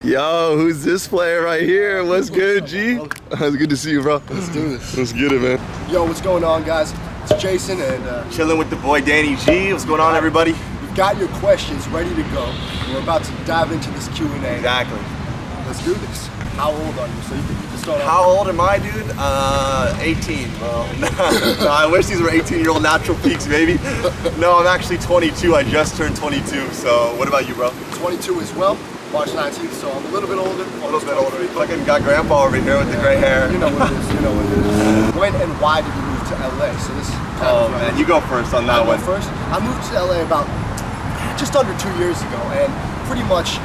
Yo, who's this player right here? What's good, G? It's good to see you, bro. Let's do this. Let's get it, man. Yo, what's going on, guys? It's Jason and chilling with the boy Danny G. What's going on, everybody? We've got your questions ready to go. We're about to dive into this Q&A. Exactly. Let's do this. How old are you? So you can start off. How old am I, dude? 18, bro. No, I wish these were 18-year-old natural peaks, baby. No, I'm actually 22. I just turned 22. So what about you, bro? 22 as well. March 19th, so I'm a little bit older. A little bit older. Fucking got grandpa over here with the gray hair. You know what it is. You know what it is. When and why did you move to LA? So this. Oh man, you go first on that one. First, I moved to LA about just under 2 years ago, and pretty much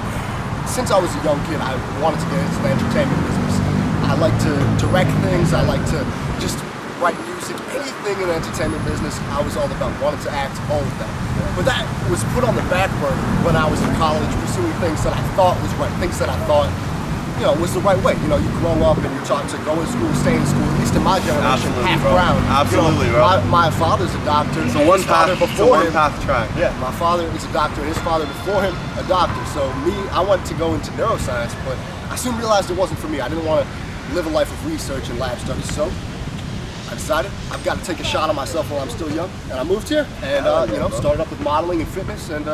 since I was a young kid, I wanted to get into the entertainment business. I like to direct things. I like to just write music, anything in the entertainment business. I was all about, wanted to act, all of that. But that was put on the back burner when I was in college, pursuing things that I thought was right, things that I thought, you know, was the right way. You know, you grow up and you're taught to go to school, stay in school, at least in my generation, absolutely, half bro. brown. Absolutely, you know, bro. My father's a doctor. It's a one-path track. Yeah, my father is a doctor, and his father before him, a doctor. So me, I wanted to go into neuroscience, but I soon realized it wasn't for me. I didn't want to live a life of research and lab studies, so I decided I've got to take a shot on myself while I'm still young, and I moved here and you know, started up with modeling and fitness and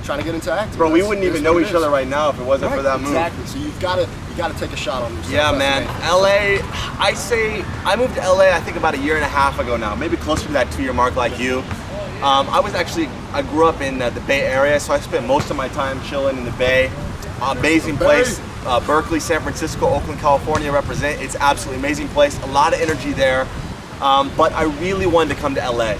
trying to get into acting. Bro, we wouldn't even know each other right now if it wasn't for that move. Exactly. So you got to take a shot on yourself. Yeah, man. LA, I moved to LA I think about a year and a half ago now, maybe closer to that 2-year mark like you. I grew up in the Bay Area, so I spent most of my time chilling in the Bay. Amazing place. Berkeley, San Francisco, Oakland, California represent. It's absolutely amazing place. A lot of energy there. But I really wanted to come to LA.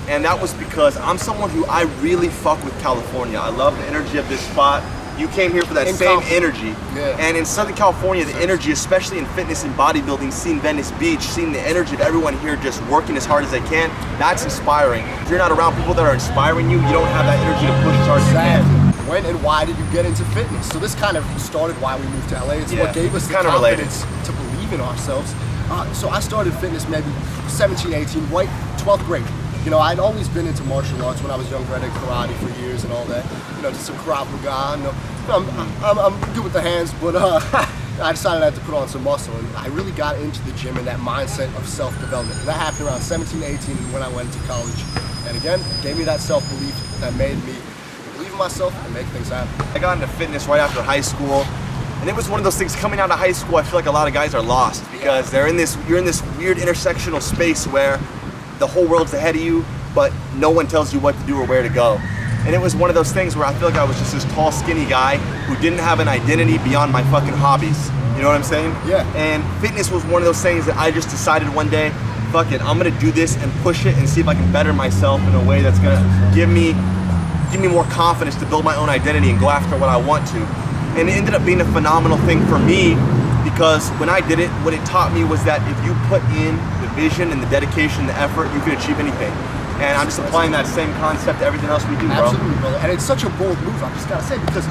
And that was because I'm someone who I really fuck with California. I love the energy of this spot. You came here for that same energy. Yeah. And in Southern California, the energy, especially in fitness and bodybuilding, seeing Venice Beach, seeing the energy of everyone here just working as hard as they can, that's inspiring. If you're not around people that are inspiring you, you don't have that energy to push as hard as you can. When and why did you get into fitness? So this kind of started why we moved to LA. It's what gave us the confidence to believe in ourselves. So I started fitness maybe 17, 18, right, 12th grade. You know, I'd always been into martial arts when I was younger. I did karate for years and all that. You know, just some Krav Maga. You know, I'm good with the hands, but I decided I had to put on some muscle. And I really got into the gym and that mindset of self-development. And that happened around 17, 18 when I went to college. And again, gave me that self-belief that made me believe in myself and make things happen. I got into fitness right after high school. And it was one of those things, coming out of high school, I feel like a lot of guys are lost because you're in this weird intersectional space where the whole world's ahead of you, but no one tells you what to do or where to go. And it was one of those things where I feel like I was just this tall, skinny guy who didn't have an identity beyond my fucking hobbies. You know what I'm saying? Yeah. And fitness was one of those things that I just decided one day, fuck it, I'm gonna do this and push it and see if I can better myself in a way that's gonna give me more confidence to build my own identity and go after what I want to. And it ended up being a phenomenal thing for me because when I did it, what it taught me was that if you put in the vision and the dedication, the effort, you can achieve anything. And I'm just applying that same concept to everything else we do, bro. Absolutely, brother. And it's such a bold move, I just gotta say, because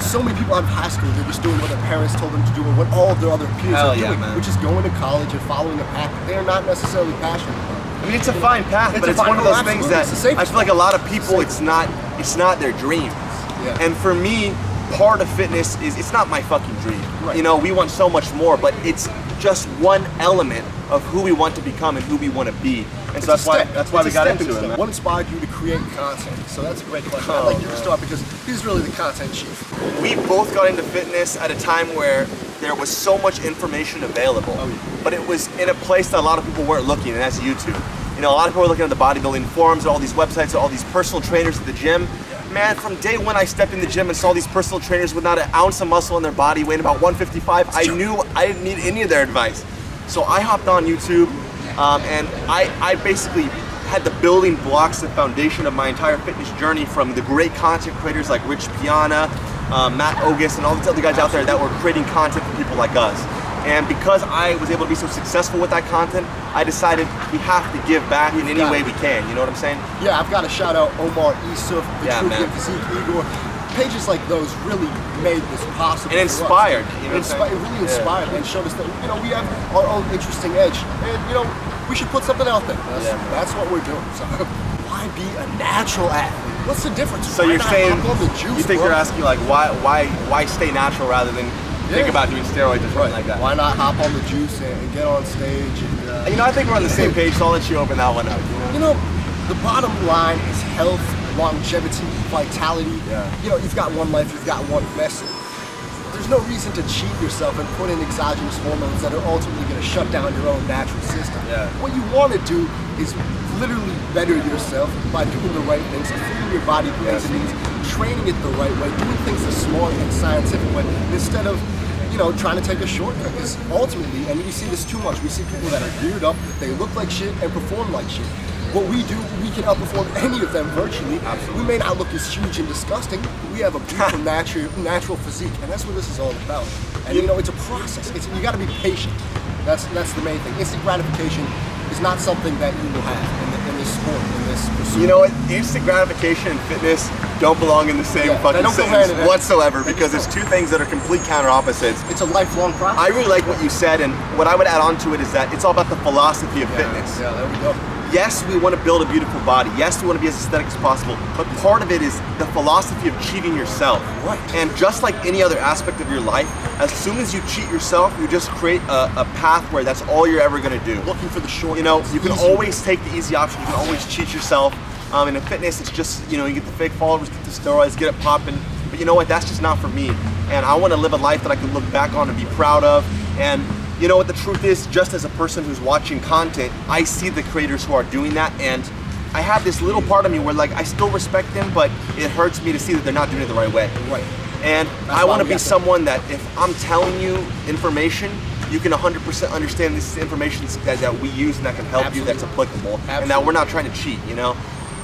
so many people out of high school, they're just doing what their parents told them to do and what all of their other peers are doing, which is going to college and following a path that they're not necessarily passionate about. I mean, it's a fine path, but it's one of those things that I feel like a lot of people, it's not their dream. Yeah. And for me, part of fitness is, it's not my fucking dream. Right. You know, we want so much more, but it's just one element of who we want to become and who we want to be. And so that's why we got into it, man. What inspired you to create content? So that's a great question. I'd like you to start because he's really the content chief. We both got into fitness at a time where there was so much information available, but it was in a place that a lot of people weren't looking, and that's YouTube. You know, a lot of people were looking at the bodybuilding forums, all these websites, all these personal trainers at the gym. Man, from day one I stepped in the gym and saw these personal trainers with not an ounce of muscle in their body, weighing about 155. I knew I didn't need any of their advice. So I hopped on YouTube and I basically had the building blocks, the foundation of my entire fitness journey from the great content creators like Rich Piana, Matt Ogus, and all these other guys out there that were creating content for people like us. And because I was able to be so successful with that content, I decided we have to give back in any way we can. You know what I'm saying? Yeah, I've got to shout out Omar Isuf, Vitruvian Physique, Igor. Pages like those really made this possible. And inspired. You know it really inspired and showed us that, you know, we have our own interesting edge. And, you know, we should put something out there. That's what we're doing. So why be a natural athlete What's the difference? So Why you're not saying, hop on the juice, you think bro? they're asking like, why stay natural rather than think about doing steroids or something like that? Why not hop on the juice and get on stage? And, You know, I think we're on the same page, so I'll let you open that one up. you know, the bottom line is health, longevity, vitality. Yeah. You know, you've got one life, you've got one vessel. There's no reason to cheat yourself and put in exogenous hormones that are ultimately going to shut down your own natural system. Yeah. What you want to do is literally better yourself by doing the right things, feeding your body things it needs, training it the right way, doing things the smart and scientific way, instead of, you know, trying to take a shortcut. Because ultimately, and we see this too much, we see people that are geared up, they look like shit and perform like shit. What we do, we can outperform any of them virtually. Absolutely. We may not look as huge and disgusting, but we have a beautiful natural physique, and that's what this is all about. And you know, it's a process. You got to be patient. That's the main thing. Instant gratification is not something that you will have in this sport, in this pursuit. You know what? Instant gratification and fitness don't belong in the same they fucking don't go sentence hand in hand. whatsoever, because it's two things that are complete counter opposites. It's a lifelong process. I really like what you said, and what I would add on to it is that it's all about the philosophy of fitness. Yeah, there we go. Yes, we want to build a beautiful body. Yes, we want to be as aesthetic as possible. But part of it is the philosophy of cheating yourself. Right. And just like any other aspect of your life, as soon as you cheat yourself, you just create a path where that's all you're ever going to do. Looking for the short. You know, you can always take the easy option. You can always cheat yourself. And in fitness, it's just, you know, you get the fake followers, get the steroids, get it popping. But you know what? That's just not for me. And I want to live a life that I can look back on and be proud of. And you know what the truth is, just as a person who's watching content, I see the creators who are doing that, and I have this little part of me where like I still respect them, but it hurts me to see that they're not doing it the right way. Right. And I want to be someone that if I'm telling you information, you can 100% understand this is information that we use and that can help you, that's applicable, and that we're not trying to cheat, you know?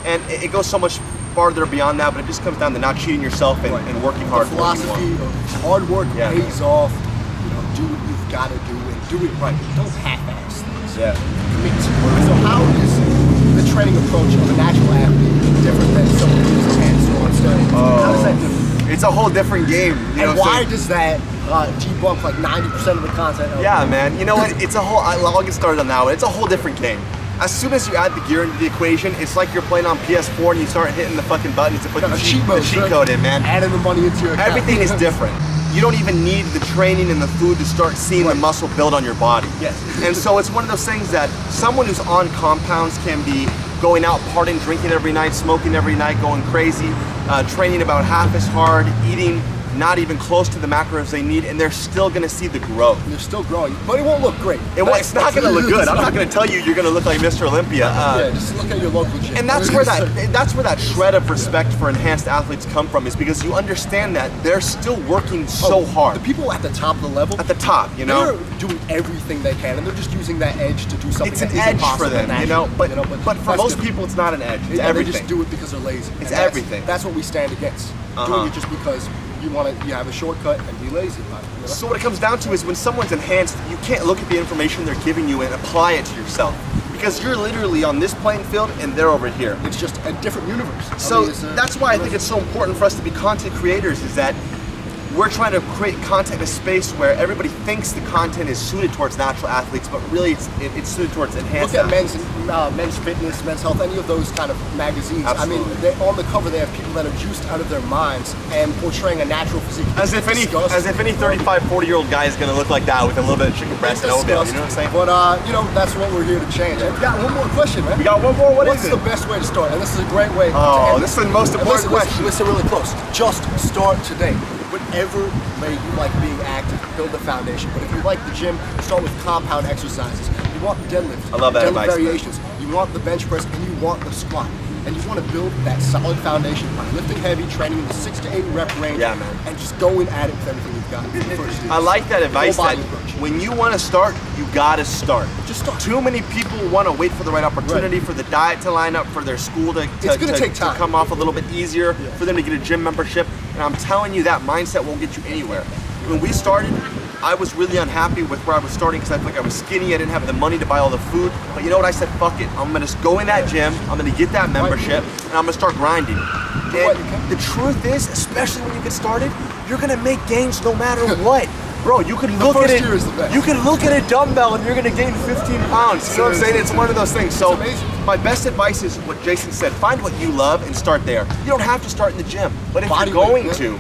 And it goes so much farther beyond that, but it just comes down to not cheating yourself and working hard The for what you philosophy want. of hard work pays off. You know, do what you've got to do and do it right. Don't half-ass things. Yeah. Commit. So how is the training approach of a natural athlete different than someone who's advanced or on steroids? How does that differ? It's a whole different game. You know, And why does that debunk like 90% of the content? Yeah, man. You know what? It's a whole. I'll get started on that one. It's a whole different game. As soon as you add the gear into the equation, it's like you're playing on PS4 and you start hitting the fucking buttons to put the cheat code in, man. Adding the money into your account. Everything is different. You don't even need the training and the food to start seeing the muscle build on your body. Yes. And so it's one of those things that someone who's on compounds can be going out partying, drinking every night, smoking every night, going crazy, training about half as hard, eating not even close to the macros they need, and they're still gonna see the growth. They're still growing, but it won't look great. It's not gonna look good. I'm not gonna tell you you're gonna look like Mr. Olympia. Yeah, just look at your local gym. And that's where that shred of respect for enhanced athletes come from, is because you understand that they're still working so hard. The people at the top of the level, At the top, you know? they're doing everything they can, and they're just using that edge to do something. It's an that isn't edge for them, you know? But for that's most different. people, it's not an edge. It's They everything. just do it because they're lazy. It's And everything. That's what we stand against. Doing it just because you have a shortcut and be lazy about it. You know? So what it comes down to is when someone's enhanced, you can't look at the information they're giving you and apply it to yourself. Because you're literally on this playing field and they're over here. It's just a different universe. So that's why I think it's so important for us to be content creators, is that we're trying to create content in a space where everybody thinks the content is suited towards natural athletes, but really it's suited towards enhanced Look at athletes. men's fitness, men's health, any of those kind of magazines. Absolutely. I mean, on the cover they have people that are juiced out of their minds and portraying a natural physique. As if any 35, 40-year-old guy is gonna look like that with a little bit of chicken breast and oatmeal, you know what I'm saying? But you know, that's what we're here to change. And we got one more question, man. We got one more, What's the best way to start? And this is a great way to Oh, end this is the most important question. Listen really close. Just start today. Whatever way you like being active, build the foundation. But if you like the gym, start with compound exercises. You want deadlift, I love that deadlift advice, variations. You want the bench press, and you want the squat. And you want to build that solid foundation by lifting heavy, training in the 6 to 8 rep range, Yeah, man. and just going at it with everything you've got. I like that advice, Full that body approach. when you want to start, you gotta start. Just start. Too many people want to wait for the right opportunity, for the diet to line up, for their school to take time. to come off a little bit easier, for them to get a gym membership. And I'm telling you, that mindset won't get you anywhere. When we started, I was really unhappy with where I was starting because I felt like I was skinny, I didn't have the money to buy all the food. But you know what, I said, fuck it, I'm gonna go in that gym, I'm gonna get that membership, and I'm gonna start grinding. And the truth is, especially when you get started, you're gonna make gains no matter what. Bro, you can look at it. Year is the best. You can look at a dumbbell and you're gonna gain 15 pounds. You know what I'm saying? It's one of those things. So my best advice is what Jason said. Find what you love and start there. You don't have to start in the gym, but if you're going to,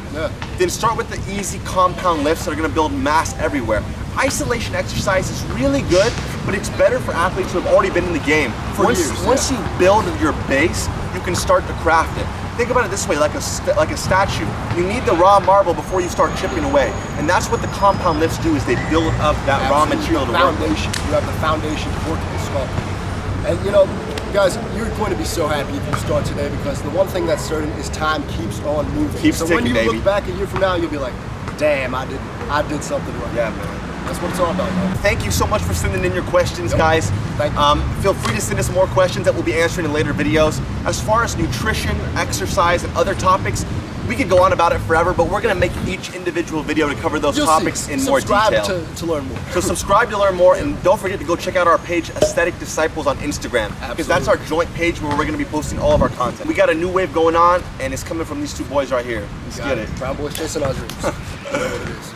then start with the easy compound lifts that are gonna build mass everywhere. Isolation exercise is really good, but it's better for athletes who have already been in the game. Once you build your base, you can start to craft it. Think about it this way, like a statue. You need the raw marble before you start chipping away. And that's what the compound lifts do, is they build up that raw material to work with. You have the foundation to work with the sculpting. And you know, guys, you're going to be so happy if you start today, because the one thing that's certain is time keeps on moving. Keeps ticking, when you baby. look back a year from now, you'll be like, damn, I did something right. Yeah, man. That's what it's all about, man. Thank you so much for sending in your questions, guys. Thank you. Feel free to send us more questions that we'll be answering in later videos. As far as nutrition, exercise, and other topics, we could go on about it forever, but we're gonna make each individual video to cover those topics in more detail. Subscribe to learn more. So subscribe to learn more, and don't forget to go check out our page, Aesthetic Disciples, on Instagram. Because that's our joint page where we're gonna be posting all of our content. We got a new wave going on, and it's coming from these two boys right here. Let's get it. Brown Boys chasing our dreams. You know what it is.